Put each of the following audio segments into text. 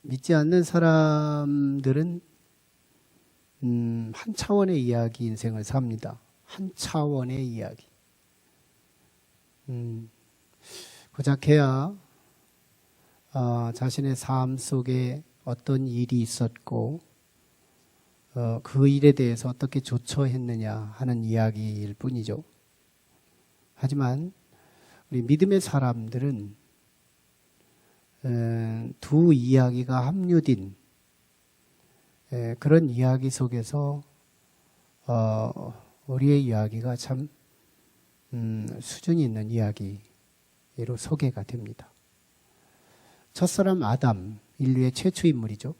믿지 않는 사람들은 한 차원의 이야기 인생을 삽니다. 한 차원의 이야기. 고작해야 자신의 삶 속에 어떤 일이 있었고 그 일에 대해서 어떻게 조처했느냐 하는 이야기일 뿐이죠. 하지만 우리 믿음의 사람들은 두 이야기가 합류된 그런 이야기 속에서 우리의 이야기가 참 수준이 있는 이야기로 소개가 됩니다. 첫사람 아담, 인류의 최초 인물이죠.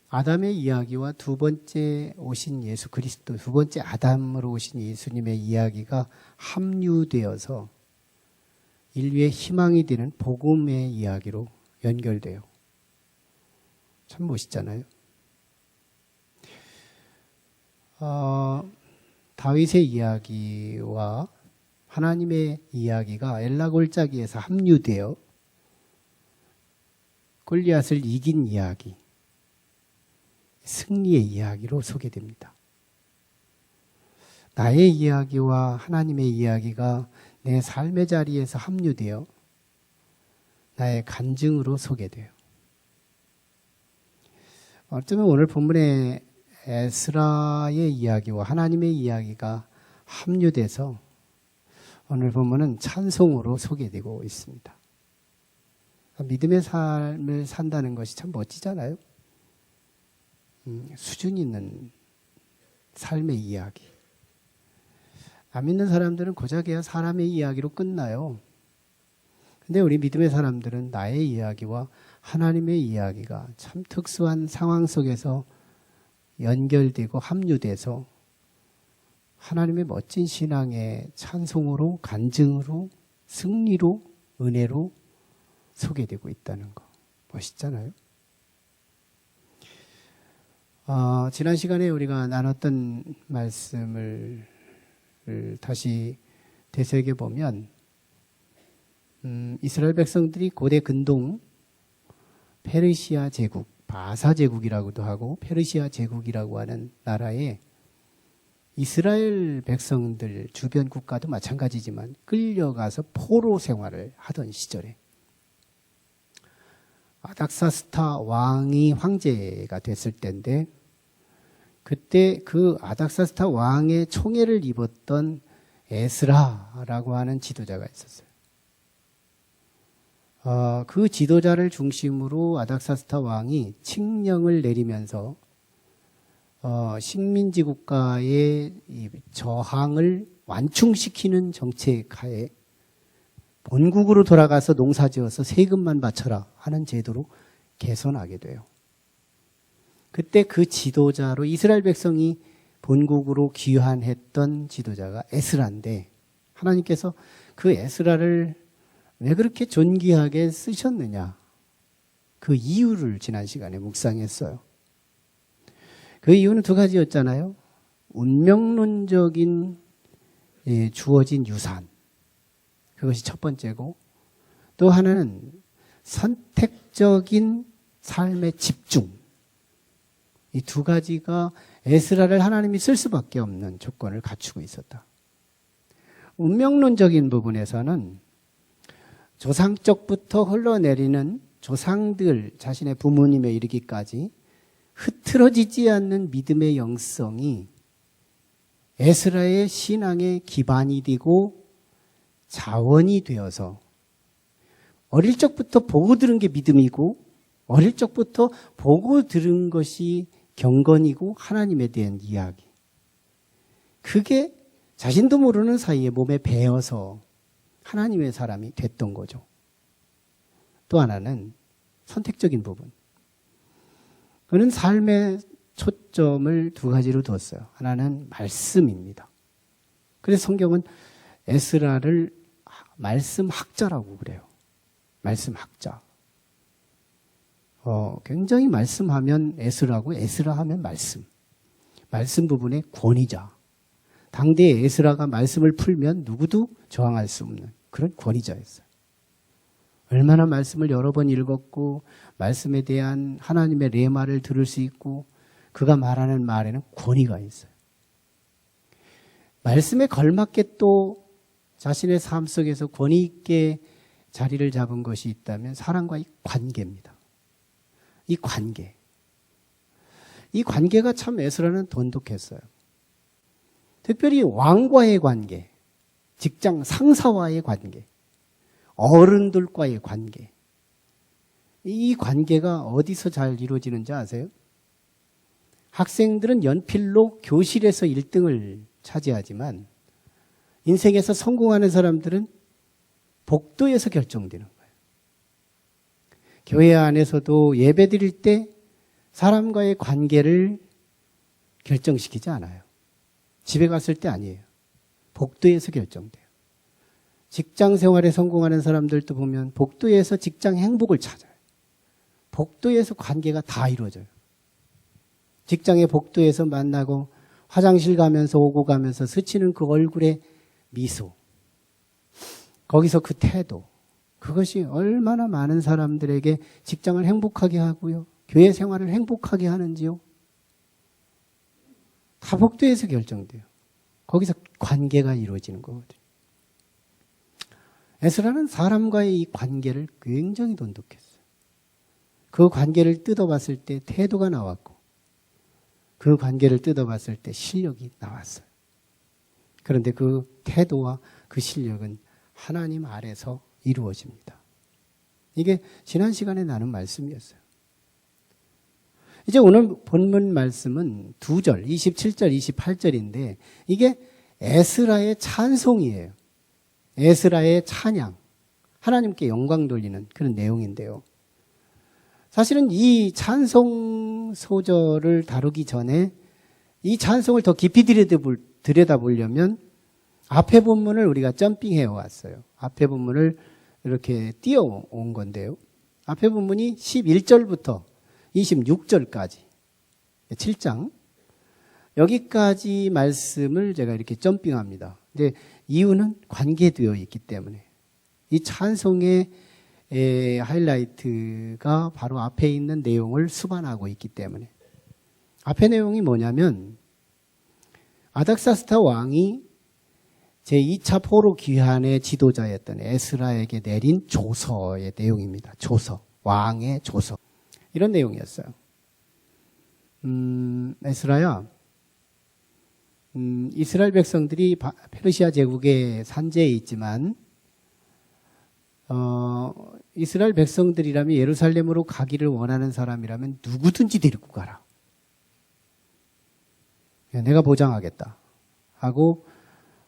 아담의 이야기와 두 번째 오신 예수 그리스도, 두 번째 아담으로 오신 예수님의 이야기가 합류되어서 인류의 희망이 되는 복음의 이야기로 연결돼요. 참 멋있잖아요. 다윗의 이야기와 하나님의 이야기가 엘라 골짜기에서 합류되어 골리앗을 이긴 이야기, 승리의 이야기로 소개됩니다. 나의 이야기와 하나님의 이야기가 내 삶의 자리에서 합류되어 나의 간증으로 소개돼요. 어쩌면 오늘 본문의 에스라의 이야기와 하나님의 이야기가 합류돼서 오늘 본문은 찬송으로 소개되고 있습니다. 믿음의 삶을 산다는 것이 참 멋지잖아요. 수준 있는 삶의 이야기. 안 믿는 사람들은 고작해야 사람의 이야기로 끝나요. 근데 우리 믿음의 사람들은 나의 이야기와 하나님의 이야기가 참 특수한 상황 속에서 연결되고 합류돼서 하나님의 멋진 신앙의 찬송으로, 간증으로, 승리로, 은혜로 소개되고 있다는 거. 멋있잖아요. 지난 시간에 우리가 나눴던 말씀을 다시 되새겨 보면 이스라엘 백성들이 고대 근동 페르시아 제국, 바사 제국이라고도 하고 페르시아 제국이라고 하는 나라에 이스라엘 백성들 주변 국가도 마찬가지지만 끌려가서 포로 생활을 하던 시절에 아닥사스타 왕이 황제가 됐을 때인데 그때 그 아닥사스타 왕의 총애를 입었던 에스라라고 하는 지도자가 있었어요. 그 지도자를 중심으로 아닥사스타 왕이 칙령을 내리면서 식민지 국가의 저항을 완충시키는 정책하에 본국으로 돌아가서 농사지어서 세금만 바쳐라 하는 제도로 개선하게 돼요. 그때 그 지도자로 이스라엘 백성이 본국으로 귀환했던 지도자가 에스라인데 하나님께서 그 에스라를 왜 그렇게 존귀하게 쓰셨느냐? 그 이유를 지난 시간에 묵상했어요. 그 이유는 두 가지였잖아요. 운명론적인 주어진 유산. 그것이 첫 번째고 또 하나는 선택적인 삶의 집중. 이 두 가지가 에스라를 하나님이 쓸 수밖에 없는 조건을 갖추고 있었다. 운명론적인 부분에서는 조상적부터 흘러내리는 조상들 자신의 부모님에 이르기까지 흐트러지지 않는 믿음의 영성이 에스라의 신앙의 기반이 되고 자원이 되어서 어릴 적부터 보고 들은 게 믿음이고 어릴 적부터 보고 들은 것이 경건이고 하나님에 대한 이야기. 그게 자신도 모르는 사이에 몸에 배어서 하나님의 사람이 됐던 거죠. 또 하나는 선택적인 부분. 그는 삶의 초점을 두 가지로 뒀어요. 하나는 말씀입니다. 그래서 성경은 에스라를 말씀학자라고 그래요. 말씀학자. 굉장히 말씀하면 에스라고 에스라 하면 말씀. 말씀 부분의 권위자. 당대에 에스라가 말씀을 풀면 누구도 저항할 수 없는 그런 권위자였어요. 얼마나 말씀을 여러 번 읽었고 말씀에 대한 하나님의 레마를 들을 수 있고 그가 말하는 말에는 권위가 있어요. 말씀에 걸맞게 또 자신의 삶 속에서 권위 있게 자리를 잡은 것이 있다면 사람과의 관계입니다. 이 관계가 참 에스라는 돈독했어요. 특별히 왕과의 관계, 직장 상사와의 관계, 어른들과의 관계. 이 관계가 어디서 잘 이루어지는지 아세요? 학생들은 연필로 교실에서 1등을 차지하지만 인생에서 성공하는 사람들은 복도에서 결정되는 거예요. 교회 안에서도 예배 드릴 때 사람과의 관계를 결정시키지 않아요. 집에 갔을 때 아니에요. 복도에서 결정돼요. 직장 생활에 성공하는 사람들도 보면 복도에서 직장 행복을 찾아요. 복도에서 관계가 다 이루어져요. 직장의 복도에서 만나고 화장실 가면서 오고 가면서 스치는 그 얼굴의 미소, 거기서 그 태도, 그것이 얼마나 많은 사람들에게 직장을 행복하게 하고요, 교회 생활을 행복하게 하는지요. 다 복도에서 결정돼요. 거기서 관계가 이루어지는 거거든요. 에스라는 사람과의 이 관계를 굉장히 돈독했어요. 그 관계를 뜯어봤을 때 태도가 나왔고 그 관계를 뜯어봤을 때 실력이 나왔어요. 그런데 그 태도와 그 실력은 하나님 아래서 이루어집니다. 이게 지난 시간에 나눈 말씀이었어요. 이제 오늘 본문 말씀은 2절, 27절, 28절인데 이게 에스라의 찬송이에요. 에스라의 찬양, 하나님께 영광 돌리는 그런 내용인데요. 사실은 이 찬송 소절을 다루기 전에 이 찬송을 더 깊이 들여다보려면 앞에 본문을 우리가 점핑해 왔어요. 앞에 본문을 이렇게 띄워온 건데요. 앞에 본문이 11절부터 26절까지 7장 여기까지 말씀을 제가 이렇게 점핑합니다. 근데 이유는 관계되어 있기 때문에 이 찬송의 하이라이트가 바로 앞에 있는 내용을 수반하고 있기 때문에. 앞에 내용이 뭐냐면 아닥사스다 왕이 제2차 포로 귀환의 지도자였던 에스라에게 내린 조서의 내용입니다. 조서, 왕의 조서. 이런 내용이었어요. 에스라야, 이스라엘 백성들이 페르시아 제국의 산재에 있지만 이스라엘 백성들이라면 예루살렘으로 가기를 원하는 사람이라면 누구든지 데리고 가라. 내가 보장하겠다 하고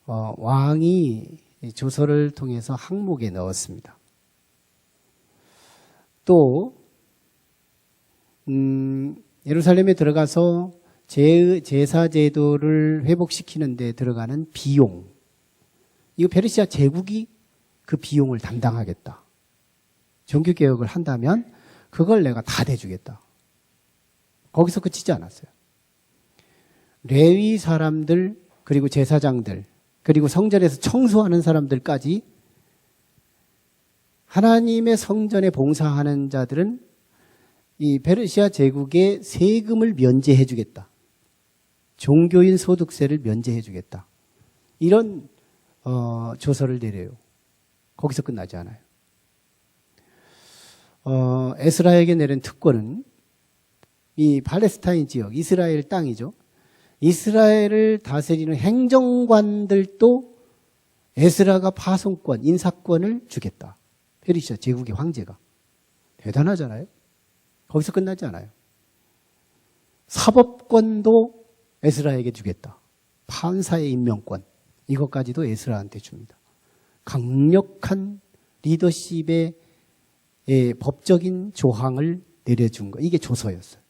왕이 조서를 통해서 항목에 넣었습니다. 또 예루살렘에 들어가서 제사 제도를 회복시키는 데 들어가는 비용, 이거 페르시아 제국이 그 비용을 담당하겠다. 종교개혁을 한다면 그걸 내가 다 대주겠다. 거기서 그치지 않았어요. 레위 사람들, 그리고 제사장들, 그리고 성전에서 청소하는 사람들까지 하나님의 성전에 봉사하는 자들은 이 페르시아 제국의 세금을 면제해 주겠다. 종교인 소득세를 면제해 주겠다. 이런 조서를 내려요. 거기서 끝나지 않아요. 에스라에게 내린 특권은 이 팔레스타인 지역, 이스라엘 땅이죠. 이스라엘을 다스리는 행정관들도 에스라가 파송권, 인사권을 주겠다. 페르시아 제국의 황제가. 대단하잖아요. 거기서 끝나지 않아요. 사법권도 에스라에게 주겠다. 판사의 임명권, 이것까지도 에스라한테 줍니다. 강력한 리더십의 법적인 조항을 내려준 거, 이게 조서였어요.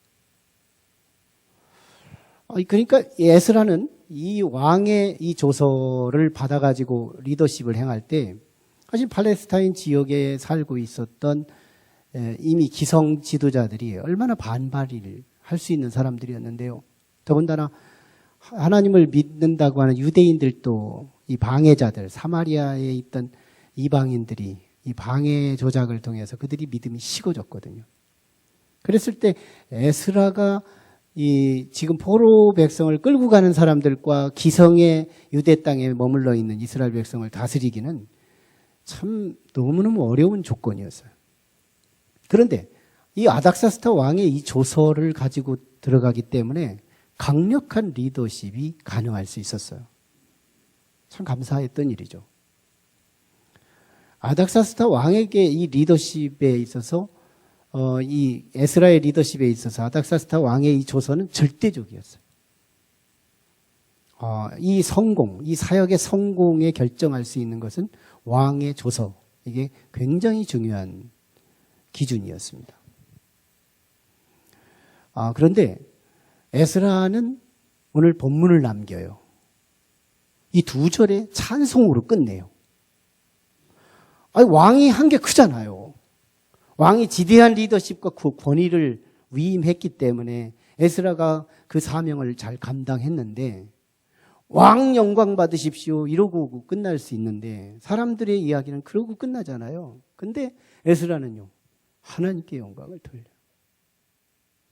그러니까 에스라는 이 왕의 이 조서를 받아가지고 리더십을 행할 때 사실 팔레스타인 지역에 살고 있었던 이미 기성 지도자들이 얼마나 반발을 할 수 있는 사람들이었는데요. 더군다나 하나님을 믿는다고 하는 유대인들도 이 방해자들, 사마리아에 있던 이방인들이 이 방해 조작을 통해서 그들이 믿음이 식어졌거든요. 그랬을 때 에스라가 이 지금 포로 백성을 끌고 가는 사람들과 기성의 유대 땅에 머물러 있는 이스라엘 백성을 다스리기는 참 너무너무 어려운 조건이었어요. 그런데 이 아닥사스다 왕의 이 조서를 가지고 들어가기 때문에 강력한 리더십이 가능할 수 있었어요. 참 감사했던 일이죠. 아닥사스다 왕에게 이 리더십에 있어서 이 에스라의 리더십에 있어서 아닥사스다 왕의 이 조서는 절대적이었어요. 이 성공, 이 사역의 성공에 결정할 수 있는 것은 왕의 조서, 이게 굉장히 중요한 기준이었습니다. 그런데 에스라는 오늘 본문을 남겨요. 이 두 절에 찬송으로 끝내요. 왕이 한 게 크잖아요. 왕이 지대한 리더십과 그 권위를 위임했기 때문에 에스라가 그 사명을 잘 감당했는데 왕 영광 받으십시오 이러고 끝날 수 있는데 사람들의 이야기는 그러고 끝나잖아요. 근데 에스라는요, 하나님께 영광을 돌려요.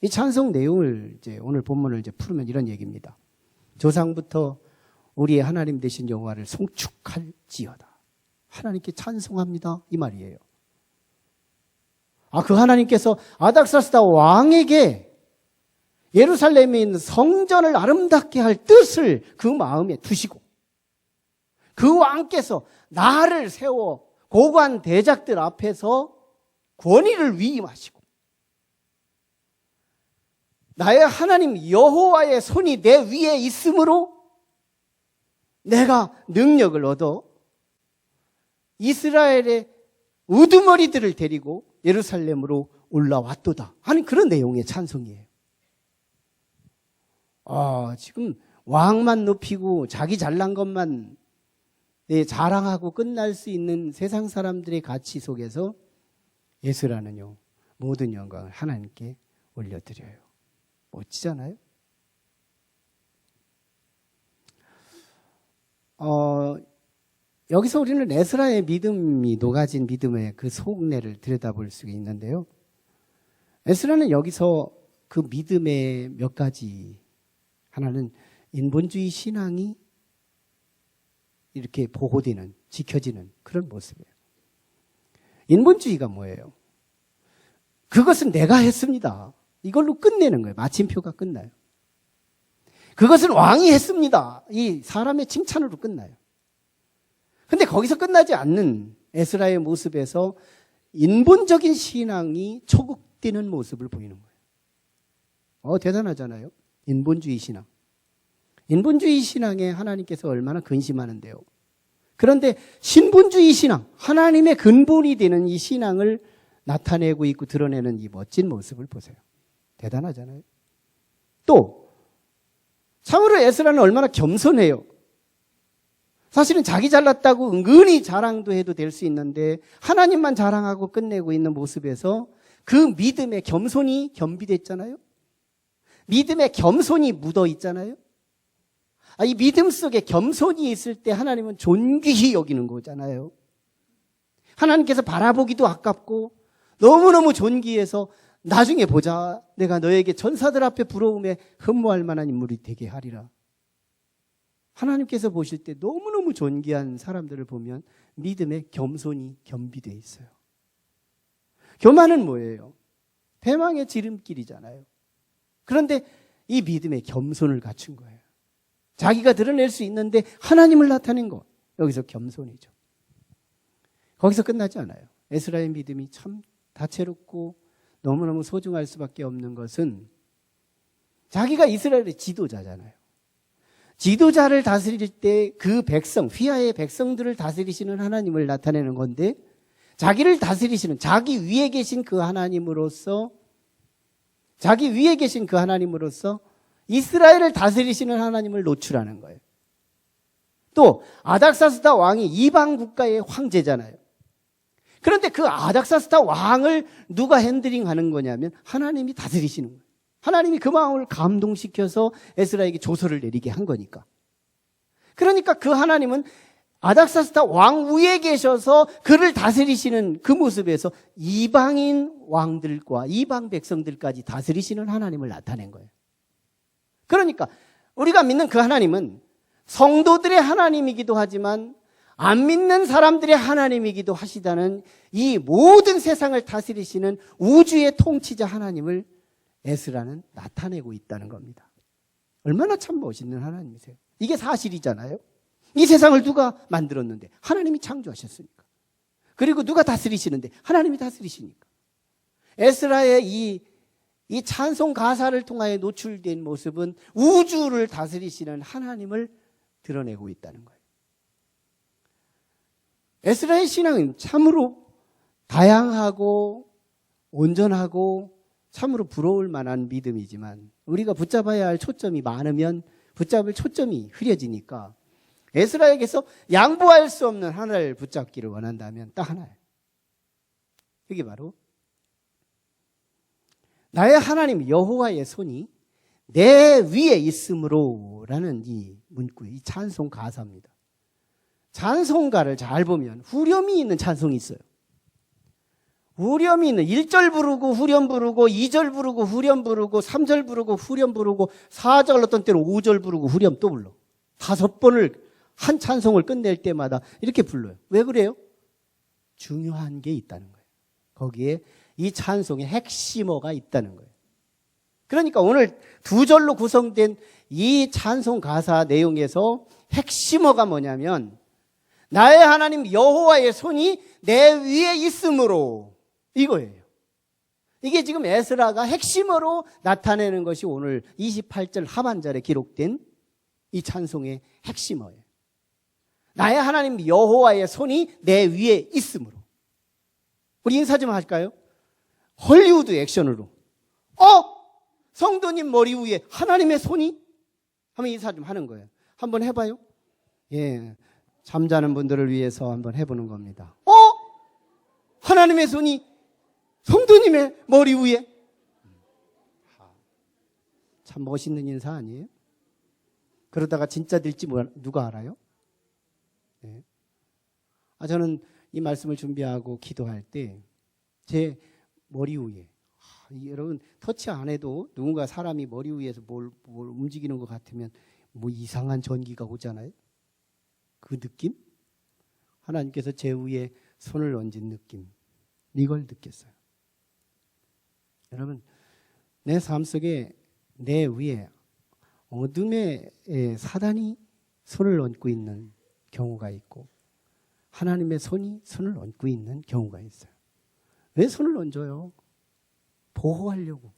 이 찬송 내용을 이제 오늘 본문을 이제 풀면 이런 얘기입니다. 조상부터 우리의 하나님 되신 여호와를 송축할지어다. 하나님께 찬송합니다. 이 말이에요. 그 하나님께서 아닥사스다 왕에게 예루살렘에 있는 성전을 아름답게 할 뜻을 그 마음에 두시고 그 왕께서 나를 세워 고관 대작들 앞에서 권위를 위임하시고 나의 하나님 여호와의 손이 내 위에 있으므로 내가 능력을 얻어 이스라엘의 우두머리들을 데리고 예루살렘으로 올라왔도다 하는 그런 내용의 찬송이에요. 지금 왕만 높이고 자기 잘난 것만 자랑하고 끝날 수 있는 세상 사람들의 가치 속에서 에스라는요, 모든 영광을 하나님께 올려드려요. 멋지잖아요? 여기서 우리는 에스라의 믿음이 녹아진 믿음의 그 속내를 들여다볼 수 있는데요. 에스라는 여기서 그 믿음의 몇 가지, 하나는 인본주의 신앙이 이렇게 보호되는, 지켜지는 그런 모습이에요. 인본주의가 뭐예요? 그것은 내가 했습니다. 이걸로 끝내는 거예요. 마침표가 끝나요. 그것은 왕이 했습니다. 이 사람의 칭찬으로 끝나요. 근데 거기서 끝나지 않는 에스라의 모습에서 인본적인 신앙이 초국되는 모습을 보이는 거예요. 대단하잖아요. 인본주의 신앙. 인본주의 신앙에 하나님께서 얼마나 근심하는데요. 그런데 신본주의 신앙, 하나님의 근본이 되는 이 신앙을 나타내고 있고 드러내는 이 멋진 모습을 보세요. 대단하잖아요. 또 참으로 에스라는 얼마나 겸손해요. 사실은 자기 잘났다고 은근히 자랑도 해도 될 수 있는데 하나님만 자랑하고 끝내고 있는 모습에서 그 믿음의 겸손이 겸비됐잖아요. 믿음의 겸손이 묻어 있잖아요. 이 믿음 속에 겸손이 있을 때 하나님은 존귀히 여기는 거잖아요. 하나님께서 바라보기도 아깝고 너무너무 존귀해서 나중에 보자. 내가 너에게 전사들 앞에 부러움에 흠모할 만한 인물이 되게 하리라. 하나님께서 보실 때 너무너무 존귀한 사람들을 보면 믿음의 겸손이 겸비되어 있어요. 교만은 뭐예요? 패망의 지름길이잖아요. 그런데 이 믿음의 겸손을 갖춘 거예요. 자기가 드러낼 수 있는데 하나님을 나타낸 것. 여기서 겸손이죠. 거기서 끝나지 않아요. 에스라의 믿음이 참 다채롭고 너무너무 소중할 수밖에 없는 것은 자기가 이스라엘의 지도자잖아요. 지도자를 다스릴 때 그 백성, 휘하의 백성들을 다스리시는 하나님을 나타내는 건데 자기를 다스리시는 자기 위에 계신 그 하나님으로서 이스라엘을 다스리시는 하나님을 노출하는 거예요. 또 아닥사스다 왕이 이방 국가의 황제잖아요. 그런데 그 아닥사스다 왕을 누가 핸들링하는 거냐면 하나님이 다스리시는 거예요. 하나님이 그 마음을 감동시켜서 에스라에게 조서를 내리게 한 거니까. 그러니까 그 하나님은 아닥사스다 왕 위에 계셔서 그를 다스리시는 그 모습에서 이방인 왕들과 이방 백성들까지 다스리시는 하나님을 나타낸 거예요. 그러니까 우리가 믿는 그 하나님은 성도들의 하나님이기도 하지만 안 믿는 사람들의 하나님이기도 하시다는 이 모든 세상을 다스리시는 우주의 통치자 하나님을 에스라는 나타내고 있다는 겁니다. 얼마나 참 멋있는 하나님이세요. 이게 사실이잖아요. 이 세상을 누가 만들었는데? 하나님이 창조하셨으니까. 그리고 누가 다스리시는데? 하나님이 다스리시니까. 에스라의 이 찬송 가사를 통하여 노출된 모습은 우주를 다스리시는 하나님을 드러내고 있다는 거예요. 에스라의 신앙은 참으로 다양하고 온전하고 참으로 부러울 만한 믿음이지만 우리가 붙잡아야 할 초점이 많으면 붙잡을 초점이 흐려지니까 에스라에게서 양보할 수 없는 하나를 붙잡기를 원한다면 딱 하나예요. 그게 바로 나의 하나님 여호와의 손이 내 위에 있으므로 라는 이 문구의 이 찬송 가사입니다. 찬송가를 잘 보면 후렴이 있는 찬송이 있어요. 후렴이 있는 1절 부르고 후렴 부르고 2절 부르고 후렴 부르고 3절 부르고 후렴 부르고 4절 어떤 때로 5절 부르고 후렴 또 불러. 5번을 한 찬송을 끝낼 때마다 이렇게 불러요. 왜 그래요? 중요한 게 있다는 거예요. 거기에 이 찬송의 핵심어가 있다는 거예요. 그러니까 오늘 2절로 구성된 이 찬송 가사 내용에서 핵심어가 뭐냐면 나의 하나님 여호와의 손이 내 위에 있으므로 이거예요. 이게 지금 에스라가 핵심어로 나타내는 것이 오늘 28절 하반절에 기록된 이 찬송의 핵심어예요. 나의 하나님 여호와의 손이 내 위에 있으므로. 우리 인사 좀 할까요? 헐리우드 액션으로. 성도님 머리 위에 하나님의 손이? 하면 인사 좀 하는 거예요. 한번 해봐요. 예, 잠자는 분들을 위해서 한번 해보는 겁니다. 하나님의 손이 성도님의 머리 위에? 참 멋있는 인사 아니에요? 그러다가 진짜 될지 누가 알아요? 네. 저는 이 말씀을 준비하고 기도할 때 제 머리 위에 여러분 터치 안 해도 누군가 사람이 머리 위에서 뭘 움직이는 것 같으면 뭐 이상한 전기가 오잖아요. 그 느낌? 하나님께서 제 위에 손을 얹은 느낌, 이걸 느꼈어요. 여러분 내 삶 속에 내 위에 어둠의 사단이 손을 얹고 있는 경우가 있고 하나님의 손이 손을 얹고 있는 경우가 있어요. 왜 손을 얹어요? 보호하려고.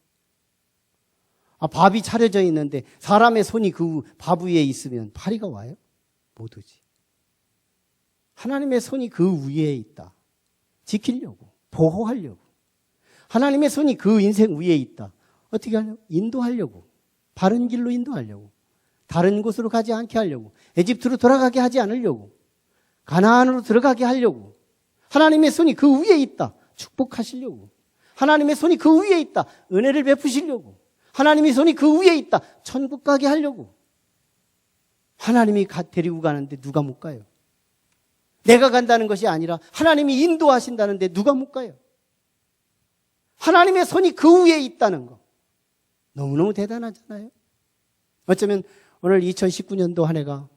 밥이 차려져 있는데 사람의 손이 그 밥 위에 있으면 파리가 와요? 못 오지. 하나님의 손이 그 위에 있다. 지키려고, 보호하려고. 하나님의 손이 그 인생 위에 있다. 어떻게 하려고? 인도하려고. 바른 길로 인도하려고. 다른 곳으로 가지 않게 하려고. 에집트로 돌아가게 하지 않으려고. 가나안으로 들어가게 하려고. 하나님의 손이 그 위에 있다. 축복하시려고. 하나님의 손이 그 위에 있다. 은혜를 베푸시려고. 하나님의 손이 그 위에 있다. 천국 가게 하려고. 하나님이 데리고 가는데 누가 못 가요? 내가 간다는 것이 아니라 하나님이 인도하신다는데 누가 못 가요? 하나님의 손이 그 위에 있다는 거. 너무너무 대단하잖아요. 어쩌면 오늘 2019년도 한 해가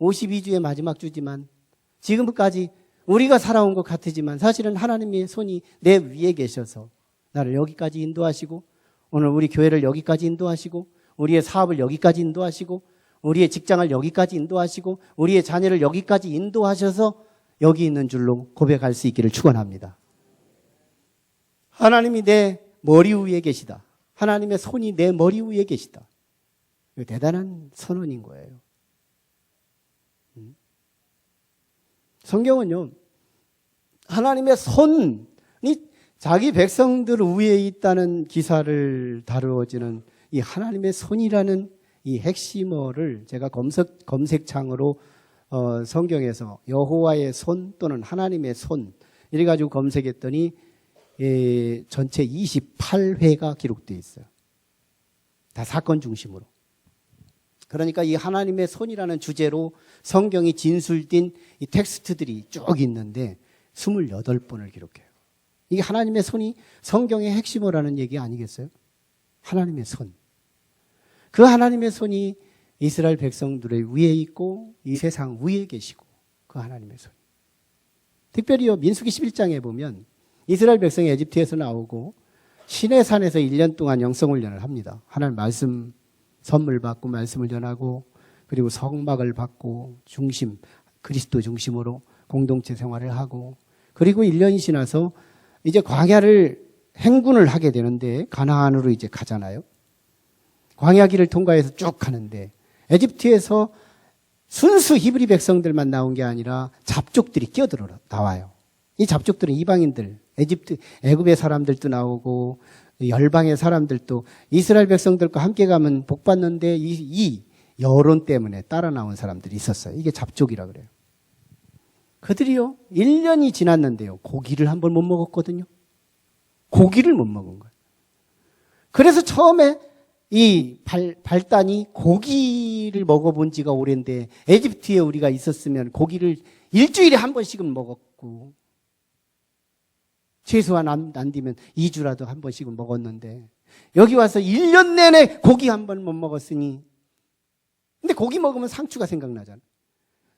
52주의 마지막 주지만 지금까지 우리가 살아온 것 같으지만 사실은 하나님의 손이 내 위에 계셔서 나를 여기까지 인도하시고 오늘 우리 교회를 여기까지 인도하시고 우리의 사업을 여기까지 인도하시고 우리의 직장을 여기까지 인도하시고 우리의 자녀를 여기까지 인도하셔서 여기 있는 줄로 고백할 수 있기를 축원합니다. 하나님이 내 머리 위에 계시다. 하나님의 손이 내 머리 위에 계시다. 이거 대단한 선언인 거예요. 성경은요, 하나님의 손이 자기 백성들 위에 있다는 기사를 다루어지는 이 하나님의 손이라는 이 핵심어를 제가 검색창으로 성경에서 여호와의 손 또는 하나님의 손 이래가지고 검색했더니 전체 28회가 기록되어 있어요. 다 사건 중심으로. 그러니까 이 하나님의 손이라는 주제로 성경이 진술된 이 텍스트들이 쭉 있는데 28번을 기록해요. 이게 하나님의 손이 성경의 핵심을 하는 얘기 아니겠어요? 하나님의 손. 그 하나님의 손이 이스라엘 백성들의 위에 있고 이 세상 위에 계시고 그 하나님의 손. 특별히요, 민수기 11장에 보면 이스라엘 백성이 에집트에서 나오고 시내산에서 1년 동안 영성훈련을 합니다. 하나님 말씀 선물 받고 말씀을 전하고 그리고 성막을 받고 그리스도 중심으로 공동체 생활을 하고 그리고 1년이 지나서 이제 광야를 행군을 하게 되는데 가나안으로 이제 가잖아요. 광야길을 통과해서 쭉 가는데 에집트에서 순수 히브리 백성들만 나온 게 아니라 잡족들이 끼어들어 나와요. 이 잡족들은 이방인들, 애굽의 사람들도 나오고 열방의 사람들도 이스라엘 백성들과 함께 가면 복 받는데 이 여론 때문에 따라 나온 사람들이 있었어요. 이게 잡족이라 그래요. 그들이요, 1년이 지났는데요, 고기를 한 번 못 먹었거든요. 고기를 못 먹은 거예요. 그래서 처음에 이 발단이 고기를 먹어본 지가 오랜데 에집트에 우리가 있었으면 고기를 일주일에 한 번씩은 먹었고 최소한 안 되면 2주라도 한 번씩은 먹었는데 여기 와서 1년 내내 고기 한 번 못 먹었으니 근데 고기 먹으면 상추가 생각나잖아.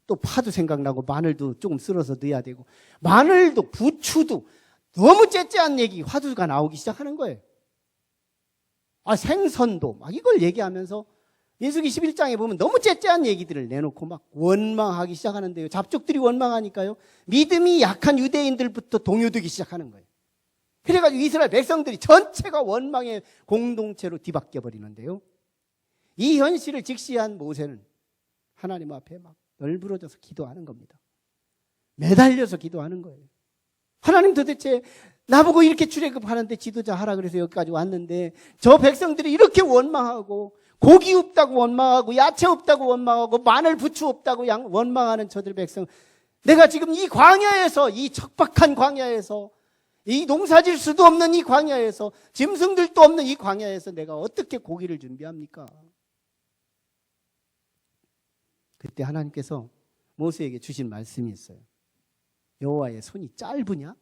또 파도 생각나고 마늘도 조금 썰어서 넣어야 되고 마늘도 부추도 너무 째째한 얘기 화두가 나오기 시작하는 거예요. 생선도 막 이걸 얘기하면서 민수기 11장에 보면 너무 째째한 얘기들을 내놓고 막 원망하기 시작하는데요. 잡족들이 원망하니까요. 믿음이 약한 유대인들부터 동요되기 시작하는 거예요. 그래가지고 이스라엘 백성들이 전체가 원망의 공동체로 뒤바뀌어 버리는데요. 이 현실을 직시한 모세는 하나님 앞에 막 널브러져서 기도하는 겁니다. 매달려서 기도하는 거예요. 하나님 도대체 나보고 이렇게 출애굽하는데 지도자 하라 그래서 여기까지 왔는데 저 백성들이 이렇게 원망하고 고기 없다고 원망하고 야채 없다고 원망하고 마늘 부추 없다고 원망하는 저들 백성 내가 지금 이 광야에서 이 척박한 광야에서 이 농사질 수도 없는 이 광야에서 짐승들도 없는 이 광야에서 내가 어떻게 고기를 준비합니까? 그때 하나님께서 모세에게 주신 말씀이 있어요. 여호와의 손이 짧으냐?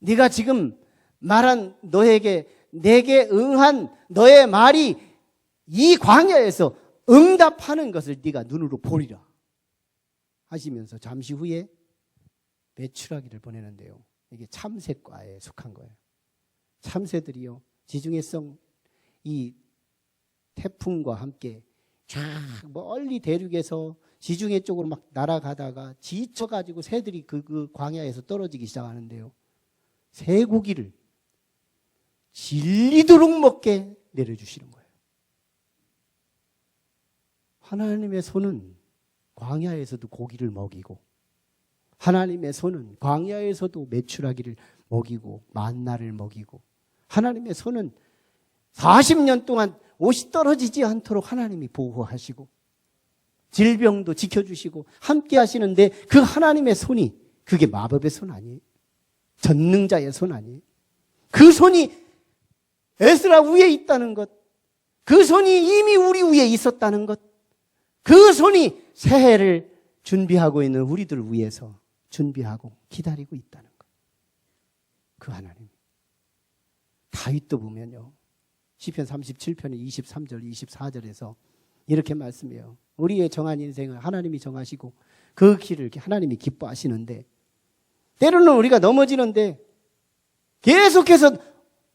네가 지금 말한 내게 응한 너의 말이 이 광야에서 응답하는 것을 네가 눈으로 보리라 하시면서 잠시 후에 메추라기를 보내는데요. 이게 참새과에 속한 거예요. 참새들이요, 지중해성 이 태풍과 함께 쫙 멀리 대륙에서 지중해 쪽으로 막 날아가다가 지쳐가지고 새들이 그 광야에서 떨어지기 시작하는데요. 새고기를 질리도록 먹게 내려주시는 거예요. 하나님의 손은 광야에서도 고기를 먹이고 하나님의 손은 광야에서도 메추라기를 먹이고 만나를 먹이고 하나님의 손은 40년 동안 옷이 떨어지지 않도록 하나님이 보호하시고 질병도 지켜주시고 함께 하시는데 그 하나님의 손이 그게 마법의 손 아니에요? 전능자의 손 아니에요? 그 손이 에스라 위에 있다는 것, 그 손이 이미 우리 위에 있었다는 것, 그 손이 새해를 준비하고 있는 우리들 위해서 준비하고 기다리고 있다는 것. 그 하나님. 다윗도 보면요, 시편 37편의 23절 24절에서 이렇게 말씀해요. 우리의 정한 인생을 하나님이 정하시고 그 길을 하나님이 기뻐하시는데 때로는 우리가 넘어지는데 계속해서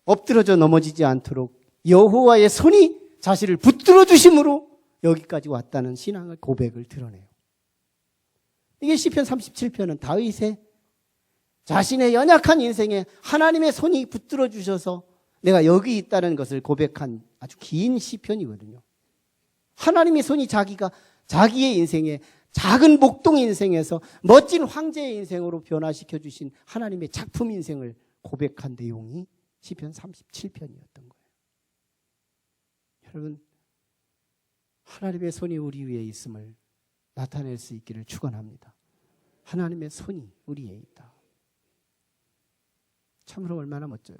엎드러져 넘어지지 않도록 여호와의 손이 자신을 붙들어 주심으로 여기까지 왔다는 신앙의 고백을 드러내요. 이게 시편 37편은 다윗의 자신의 연약한 인생에 하나님의 손이 붙들어 주셔서 내가 여기 있다는 것을 고백한 아주 긴 시편이거든요. 하나님의 손이 자기의 인생에 작은 목동 인생에서 멋진 황제의 인생으로 변화시켜 주신 하나님의 작품 인생을 고백한 내용이 시편 37편이었던 거예요. 여러분, 하나님의 손이 우리 위에 있음을 나타낼 수 있기를 축원합니다. 하나님의 손이 우리에 있다. 참으로 얼마나 멋져요.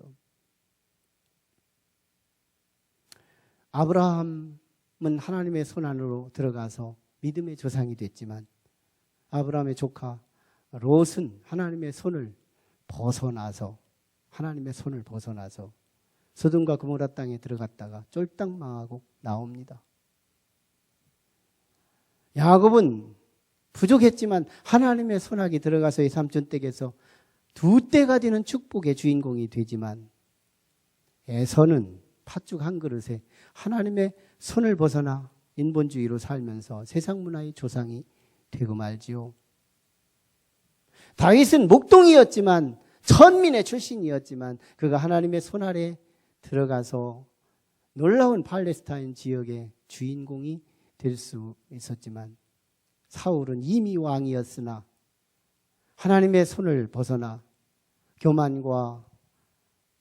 아브라함은 하나님의 손 안으로 들어가서 믿음의 조상이 됐지만 아브라함의 조카 롯은 하나님의 손을 벗어나서 소돔과 고모라 땅에 들어갔다가 쫄딱 망하고 나옵니다. 야곱은 부족했지만 하나님의 손아귀 들어가서 이 삼촌 댁에서 2대가 되는 축복의 주인공이 되지만 에서는 팥죽 한 그릇에 하나님의 손을 벗어나 인본주의로 살면서 세상 문화의 조상이 되고 말지요. 다윗은 목동이었지만 천민의 출신이었지만 그가 하나님의 손 아래 들어가서 놀라운 팔레스타인 지역의 주인공이 될 수 있었지만 사울은 이미 왕이었으나 하나님의 손을 벗어나 교만과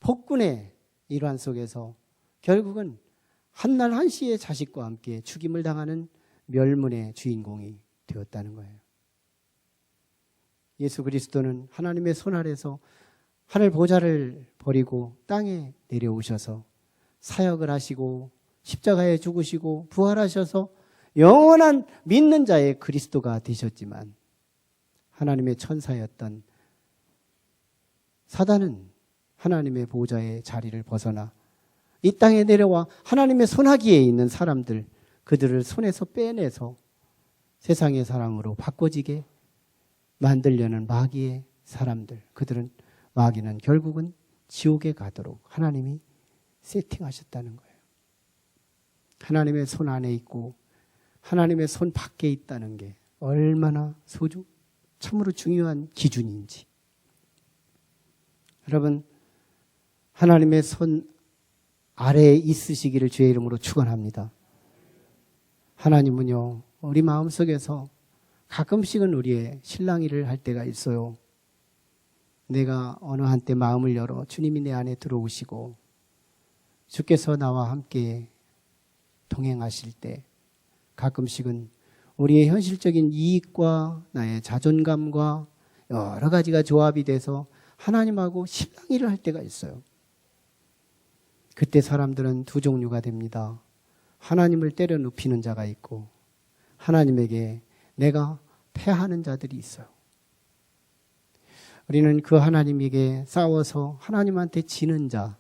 폭군의 일환 속에서 결국은 한날 한시의 자식과 함께 죽임을 당하는 멸문의 주인공이 되었다는 거예요. 예수 그리스도는 하나님의 손 아래서 하늘 보좌를 버리고 땅에 내려오셔서 사역을 하시고 십자가에 죽으시고 부활하셔서 영원한 믿는 자의 그리스도가 되셨지만 하나님의 천사였던 사단은 하나님의 보좌의 자리를 벗어나 이 땅에 내려와 하나님의 손아귀에 있는 사람들, 그들을 손에서 빼내서 세상의 사랑으로 바꿔지게 만들려는 마귀의 사람들, 마귀는 결국은 지옥에 가도록 하나님이 세팅하셨다는 거예요. 하나님의 손 안에 있고 하나님의 손 밖에 있다는 게 얼마나 참으로 중요한 기준인지. 여러분, 하나님의 손 아래에 있으시기를 주의 이름으로 축원합니다. 하나님은요, 우리 마음속에서 가끔씩은 우리의 실랑이를 할 때가 있어요. 내가 어느 한때 마음을 열어 주님이 내 안에 들어오시고 주께서 나와 함께 동행하실 때 가끔씩은 우리의 현실적인 이익과 나의 자존감과 여러 가지가 조합이 돼서 하나님하고 실랑이를 할 때가 있어요. 그때 사람들은 두 종류가 됩니다. 하나님을 때려 눕히는 자가 있고 하나님에게 내가 패하는 자들이 있어요. 우리는 그 하나님에게 싸워서 하나님한테 지는 자,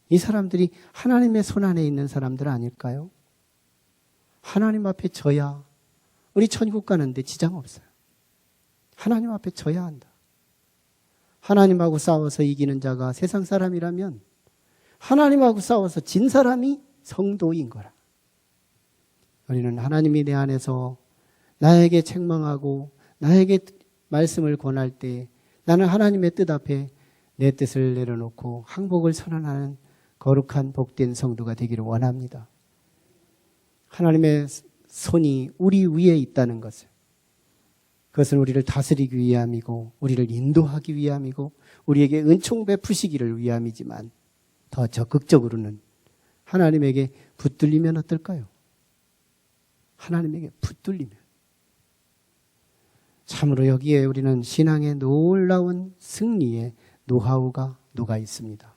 이 사람들이 하나님의 손 안에 있는 사람들 아닐까요? 하나님 앞에 져야 우리 천국 가는데 지장 없어요. 하나님 앞에 져야 한다. 하나님하고 싸워서 이기는 자가 세상 사람이라면 하나님하고 싸워서 진 사람이 성도인 거라. 우리는 하나님이 내 안에서 나에게 책망하고 나에게 말씀을 권할 때 나는 하나님의 뜻 앞에 내 뜻을 내려놓고 항복을 선언하는 거룩한 복된 성도가 되기를 원합니다. 하나님의 손이 우리 위에 있다는 것을, 그것은 우리를 다스리기 위함이고 우리를 인도하기 위함이고 우리에게 은총 베푸시기를 위함이지만 더 적극적으로는 하나님에게 붙들리면 어떨까요? 하나님에게 붙들리면 참으로 여기에 우리는 신앙의 놀라운 승리의 노하우가 녹아 있습니다.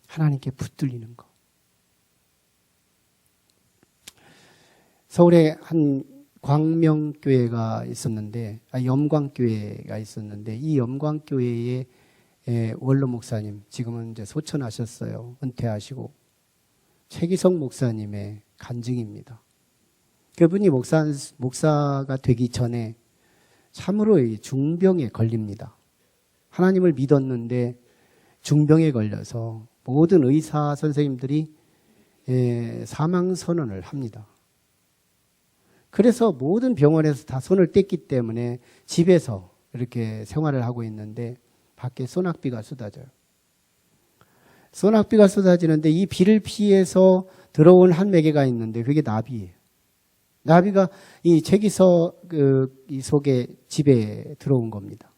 하나님께 붙들리는 것. 서울에 한 광명교회가 있었는데, 염광교회가 있었는데, 이 염광교회의 원로 목사님, 지금은 이제 소천하셨어요. 은퇴하시고. 최기성 목사님의 간증입니다. 그분이 목사가 되기 전에 참으로 중병에 걸립니다. 하나님을 믿었는데 중병에 걸려서 모든 의사 선생님들이 사망 선언을 합니다. 그래서 모든 병원에서 다 손을 뗐기 때문에 집에서 이렇게 생활을 하고 있는데 밖에 소낙비가 쏟아져요. 소낙비가 쏟아지는데 이 비를 피해서 들어온 한 매개가 있는데 그게 나비예요. 나비가 이 제기서 이 속에 집에 들어온 겁니다.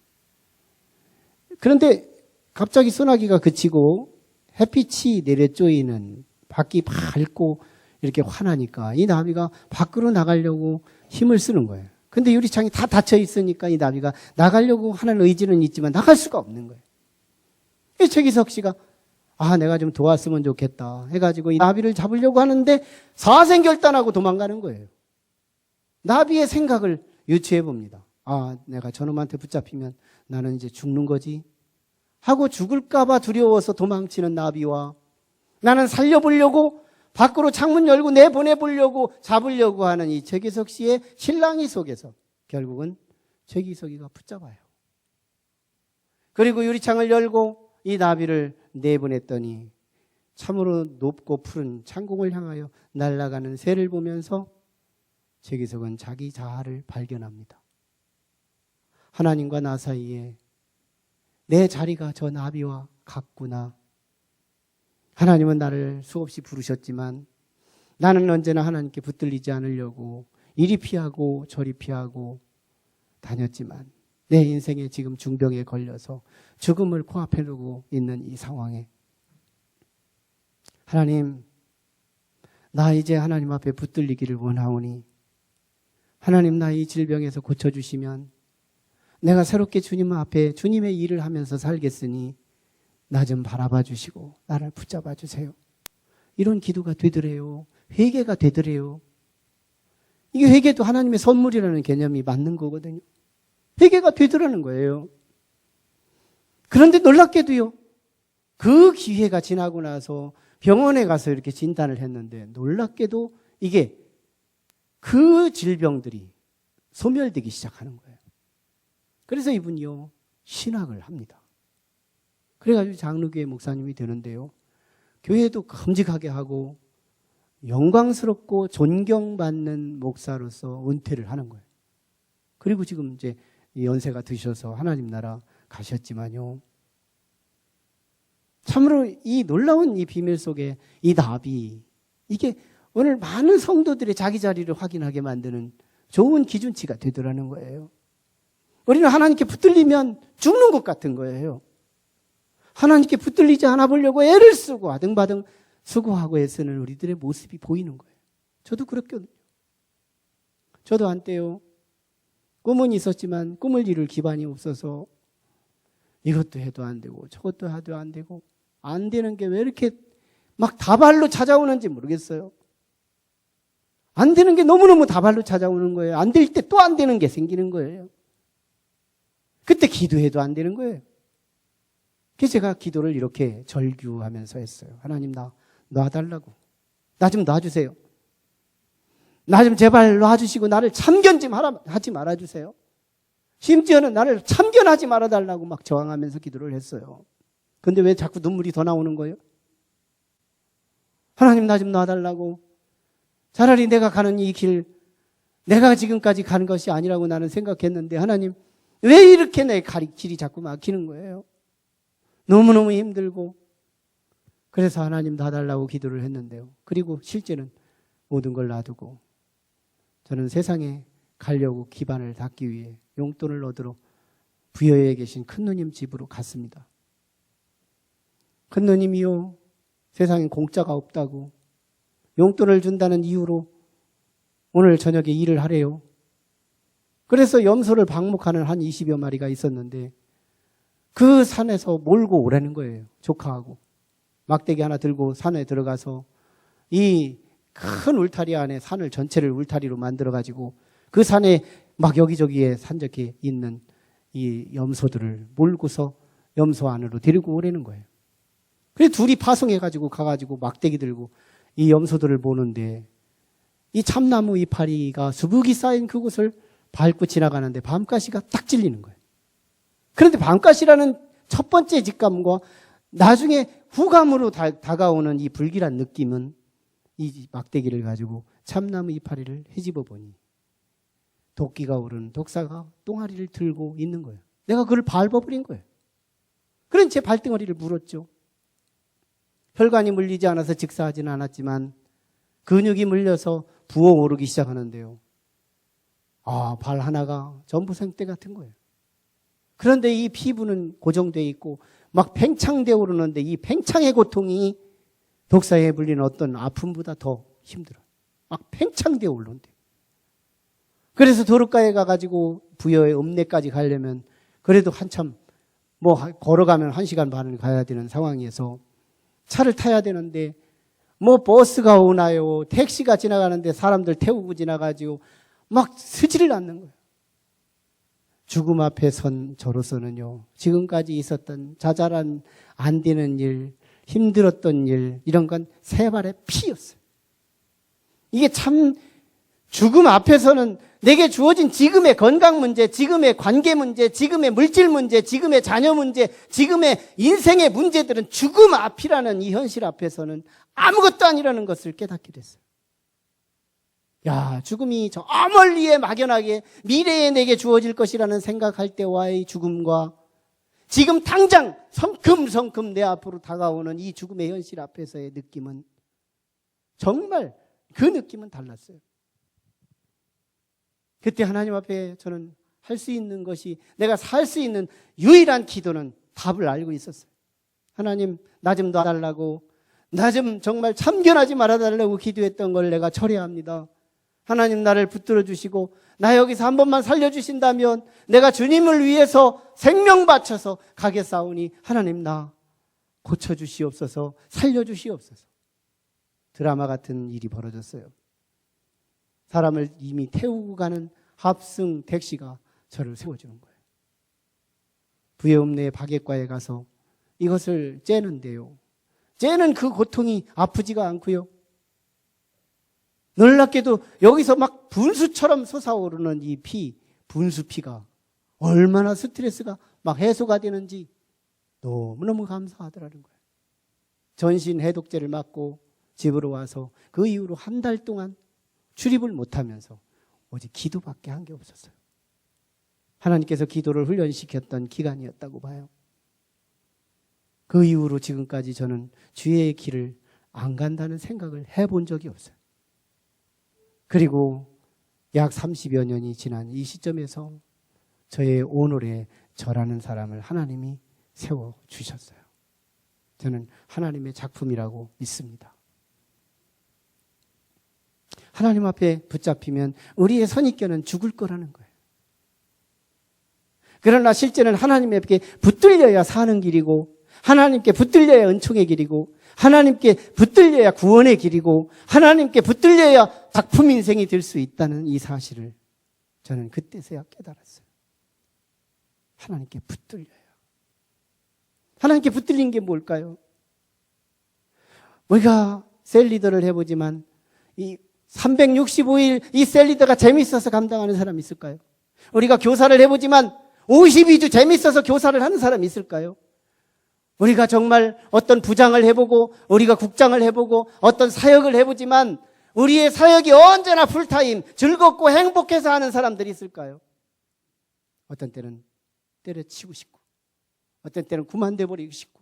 그런데 갑자기 소나기가 그치고 햇빛이 내려쪼이는 밖이 밝고 이렇게 환하니까 이 나비가 밖으로 나가려고 힘을 쓰는 거예요. 근데 유리창이 다 닫혀 있으니까 이 나비가 나가려고 하는 의지는 있지만 나갈 수가 없는 거예요. 이 최기석 씨가 내가 좀 도왔으면 좋겠다 해가지고 이 나비를 잡으려고 하는데 사생결단하고 도망가는 거예요. 나비의 생각을 유추해 봅니다. 내가 저놈한테 붙잡히면 나는 이제 죽는 거지 하고 죽을까봐 두려워서 도망치는 나비와 나는 살려보려고 밖으로 창문 열고 내보내보려고 잡으려고 하는 이 최기석 씨의 실랑이 속에서 결국은 최기석이가 붙잡아요. 그리고 유리창을 열고 이 나비를 내보냈더니 참으로 높고 푸른 창공을 향하여 날아가는 새를 보면서 최기석은 자기 자아를 발견합니다. 하나님과 나 사이에 내 자리가 저 나비와 같구나. 하나님은 나를 수없이 부르셨지만 나는 언제나 하나님께 붙들리지 않으려고 이리 피하고 저리 피하고 다녔지만 내 인생에 지금 중병에 걸려서 죽음을 코앞에 두고 있는 이 상황에 하나님, 나 이제 하나님 앞에 붙들리기를 원하오니 하나님 나 이 질병에서 고쳐주시면 내가 새롭게 주님 앞에 주님의 일을 하면서 살겠으니 나 좀 바라봐 주시고 나를 붙잡아 주세요. 이런 기도가 되더래요. 회개가 되더래요. 이게 회개도 하나님의 선물이라는 개념이 맞는 거거든요. 회개가 되더라는 거예요. 그런데 놀랍게도요. 그 기회가 지나고 나서 병원에 가서 이렇게 진단을 했는데 놀랍게도 이게 그 질병들이 소멸되기 시작하는 거예요. 그래서 이분이요. 신학을 합니다. 그래가지고 장로교회 목사님이 되는데요. 교회도 끔찍하게 하고 영광스럽고 존경받는 목사로서 은퇴를 하는 거예요. 그리고 지금 이제 연세가 드셔서 하나님 나라 가셨지만요. 참으로 이 놀라운 이 비밀 속에 이 나비, 이게 오늘 많은 성도들의 자기 자리를 확인하게 만드는 좋은 기준치가 되더라는 거예요. 우리는 하나님께 붙들리면 죽는 것 같은 거예요. 하나님께 붙들리지 않아 보려고 애를 쓰고 아등바등 수고하고 애쓰는 우리들의 모습이 보이는 거예요. 저도 그랬거든요. 저도 한때요. 꿈은 있었지만 꿈을 이룰 기반이 없어서 이것도 해도 안 되고 저것도 해도 안 되고 안 되는 게 왜 이렇게 막 다발로 찾아오는지 모르겠어요. 안 되는 게 너무너무 다발로 찾아오는 거예요. 안 될 때 또 안 되는 게 생기는 거예요. 그때 기도해도 안 되는 거예요. 그래서 제가 기도를 이렇게 절규하면서 했어요. 하나님 나 놔달라고. 나 좀 놔주세요. 나 좀 제발 놔주시고 나를 참견 좀 하지 말아주세요. 심지어는 나를 참견하지 말아달라고 막 저항하면서 기도를 했어요. 근데 왜 자꾸 눈물이 더 나오는 거예요? 하나님 나 좀 놔달라고. 차라리 내가 가는 이 길, 내가 지금까지 가는 것이 아니라고 나는 생각했는데 하나님 왜 이렇게 내 길이 자꾸 막히는 거예요? 너무너무 힘들고. 그래서 하나님 놔달라고 기도를 했는데요. 그리고 실제는 모든 걸 놔두고 저는 세상에 가려고 기반을 닦기 위해 용돈을 얻으러 부여에 계신 큰 누님 집으로 갔습니다. 큰 누님이요. 세상엔 공짜가 없다고 용돈을 준다는 이유로 오늘 저녁에 일을 하래요. 그래서 염소를 방목하는 한 20여 마리가 있었는데 그 산에서 몰고 오라는 거예요. 조카하고. 막대기 하나 들고 산에 들어가서 이 큰 울타리 안에 산을 전체를 울타리로 만들어가지고 그 산에 막 여기저기에 산적해 있는 이 염소들을 몰고서 염소 안으로 데리고 오라는 거예요. 그래서 둘이 파송해가지고 가가지고 막대기 들고 이 염소들을 보는데 이 참나무 이파리가 수북이 쌓인 그곳을 밟고 지나가는데 밤가시가 딱 찔리는 거예요. 그런데 밤가시라는 첫 번째 직감과 나중에 후감으로 다가오는 이 불길한 느낌은 이 막대기를 가지고 참나무 이파리를 헤집어 보니 도끼가 오른 독사가 똥아리를 들고 있는 거예요. 내가 그걸 밟아버린 거예요. 그런 제 발등어리를 물었죠. 혈관이 물리지 않아서 직사하지는 않았지만 근육이 물려서 부어오르기 시작하는데요. 발 하나가 전부 생떼 같은 거예요. 그런데 이 피부는 고정되어 있고 막 팽창되어 오르는데 이 팽창의 고통이 독사에 물리는 어떤 아픔보다 더 힘들어요. 막 팽창되어 오르는데. 그래서 도로가에 가가지고 부여의 읍내까지 가려면 그래도 한참 걸어가면 1시간 반을 가야 되는 상황에서 차를 타야 되는데 뭐 버스가 오나요? 택시가 지나가는데 사람들 태우고 지나가지고 막 서지를 않는 거예요. 죽음 앞에 선 저로서는요, 지금까지 있었던 자잘한 안 되는 일, 힘들었던 일, 이런 건 세 발의 피였어요. 이게 참 죽음 앞에서는 내게 주어진 지금의 건강 문제, 지금의 관계 문제, 지금의 물질 문제, 지금의 자녀 문제, 지금의 인생의 문제들은 죽음 앞이라는 이 현실 앞에서는 아무것도 아니라는 것을 깨닫게 됐어요. 야, 죽음이 저 멀리에 막연하게 미래에 내게 주어질 것이라는 생각할 때와의 죽음과 지금 당장 성큼성큼 내 앞으로 다가오는 이 죽음의 현실 앞에서의 느낌은 정말 그 느낌은 달랐어요. 그때 하나님 앞에 저는 할 수 있는 것이, 내가 살 수 있는 유일한 기도는 답을 알고 있었어요. 하나님, 나 좀 놔달라고, 나 좀 정말 참견하지 말아달라고 기도했던 걸 내가 철회합니다. 하나님, 나를 붙들어 주시고 나 여기서 한 번만 살려주신다면 내가 주님을 위해서 생명 바쳐서 가겠사오니 하나님, 나 고쳐주시옵소서, 살려주시옵소서. 드라마 같은 일이 벌어졌어요. 사람을 이미 태우고 가는 합승 택시가 저를 세워주는 거예요. 부여읍내 바객과에 가서 이것을 째는데요, 째는 그 고통이 아프지가 않고요, 놀랍게도 여기서 막 분수처럼 솟아오르는 이 피, 분수피가 얼마나 스트레스가 막 해소가 되는지 너무너무 감사하더라는 거예요. 전신 해독제를 맞고 집으로 와서 그 이후로 한 달 동안 출입을 못하면서 오직 기도밖에 한 게 없었어요. 하나님께서 기도를 훈련시켰던 기간이었다고 봐요. 그 이후로 지금까지 저는 주의 길을 안 간다는 생각을 해본 적이 없어요. 그리고 약 30여 년이 지난 이 시점에서 저의 오늘의 저라는 사람을 하나님이 세워주셨어요. 저는 하나님의 작품이라고 믿습니다. 하나님 앞에 붙잡히면 우리의 선입견은 죽을 거라는 거예요. 그러나 실제는 하나님께 붙들려야 사는 길이고, 하나님께 붙들려야 은총의 길이고, 하나님께 붙들려야 구원의 길이고, 하나님께 붙들려야 작품 인생이 될 수 있다는 이 사실을 저는 그때서야 깨달았어요. 하나님께 붙들려야. 하나님께 붙들린 게 뭘까요? 우리가 셀리더를 해보지만 이 365일 이 셀리더가 재밌어서 감당하는 사람이 있을까요? 우리가 교사를 해보지만 52주 재밌어서 교사를 하는 사람이 있을까요? 우리가 정말 어떤 부장을 해보고 우리가 국장을 해보고 어떤 사역을 해보지만 우리의 사역이 언제나 풀타임 즐겁고 행복해서 하는 사람들이 있을까요? 어떤 때는 때려치고 싶고, 어떤 때는 그만둬버리고 싶고,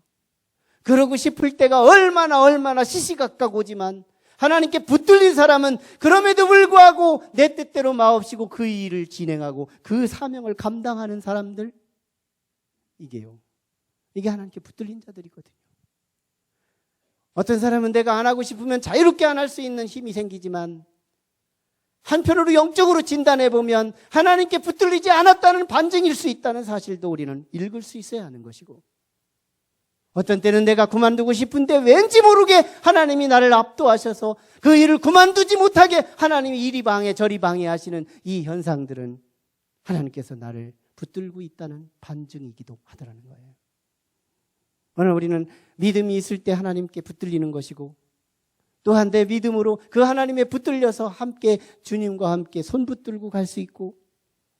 그러고 싶을 때가 얼마나 시시각각 오지만 하나님께 붙들린 사람은 그럼에도 불구하고 내 뜻대로 마옵시고 그 일을 진행하고 그 사명을 감당하는 사람들, 이게 하나님께 붙들린 자들이거든요. 어떤 사람은 내가 안 하고 싶으면 자유롭게 안 할 수 있는 힘이 생기지만, 한편으로 영적으로 진단해보면 하나님께 붙들리지 않았다는 반증일 수 있다는 사실도 우리는 읽을 수 있어야 하는 것이고, 어떤 때는 내가 그만두고 싶은데 왠지 모르게 하나님이 나를 압도하셔서 그 일을 그만두지 못하게 하나님이 이리 방해 저리 방해하시는 이 현상들은 하나님께서 나를 붙들고 있다는 반증이기도 하더라는 거예요. 오늘 우리는 믿음이 있을 때 하나님께 붙들리는 것이고, 또한 내 믿음으로 그 하나님에 붙들려서 함께 주님과 함께 손 붙들고 갈 수 있고,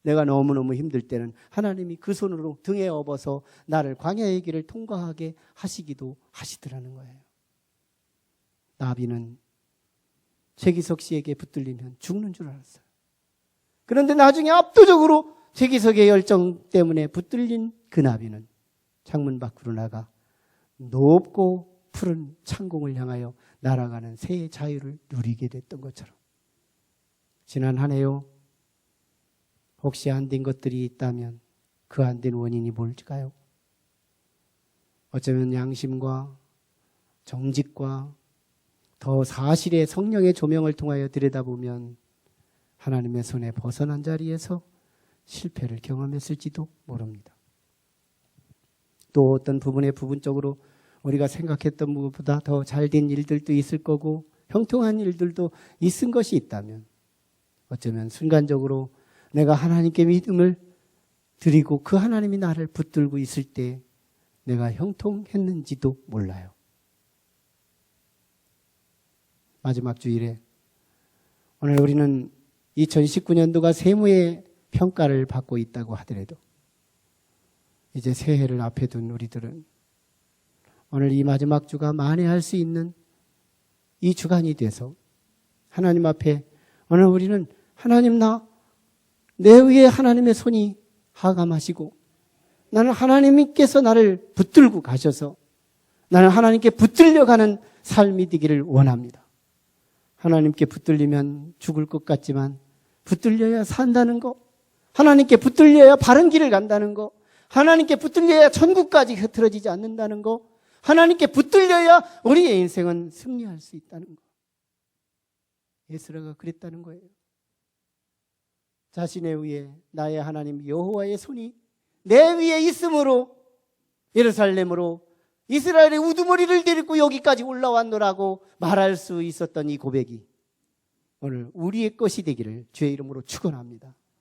내가 너무너무 힘들 때는 하나님이 그 손으로 등에 업어서 나를 광야의 길을 통과하게 하시기도 하시더라는 거예요. 나비는 최기석 씨에게 붙들리면 죽는 줄 알았어요. 그런데 나중에 압도적으로 최기석의 열정 때문에 붙들린 그 나비는 창문 밖으로 나가 높고 푸른 창공을 향하여 날아가는 새의 자유를 누리게 됐던 것처럼, 지난 한 해요, 혹시 안 된 것들이 있다면 그 안 된 원인이 뭘까요? 어쩌면 양심과 정직과 더 사실의 성령의 조명을 통하여 들여다보면 하나님의 손에 벗어난 자리에서 실패를 경험했을지도 모릅니다. 또 어떤 부분에 부분적으로 우리가 생각했던 것보다 더 잘된 일들도 있을 거고 형통한 일들도 있은 것이 있다면 어쩌면 순간적으로 내가 하나님께 믿음을 드리고 그 하나님이 나를 붙들고 있을 때 내가 형통했는지도 몰라요. 마지막 주일에 오늘 우리는 2019년도가 세무의 평가를 받고 있다고 하더라도 이제 새해를 앞에 둔 우리들은 오늘 이 마지막 주가 만회할 수 있는 이 주간이 돼서 하나님 앞에 오늘 우리는 하나님 내 위에 하나님의 손이 하감하시고 나는 하나님께서 나를 붙들고 가셔서 나는 하나님께 붙들려가는 삶이 되기를 원합니다. 하나님께 붙들리면 죽을 것 같지만 붙들려야 산다는 거, 하나님께 붙들려야 바른 길을 간다는 거, 하나님께 붙들려야 천국까지 흐트러지지 않는다는 거, 하나님께 붙들려야 우리의 인생은 승리할 수 있다는 거. 에스라가 그랬다는 거예요. 자신의 위에 나의 하나님 여호와의 손이 내 위에 있으므로 예루살렘으로 이스라엘의 우두머리를 데리고 여기까지 올라왔노라고 말할 수 있었던 이 고백이 오늘 우리의 것이 되기를 주의 이름으로 축원합니다.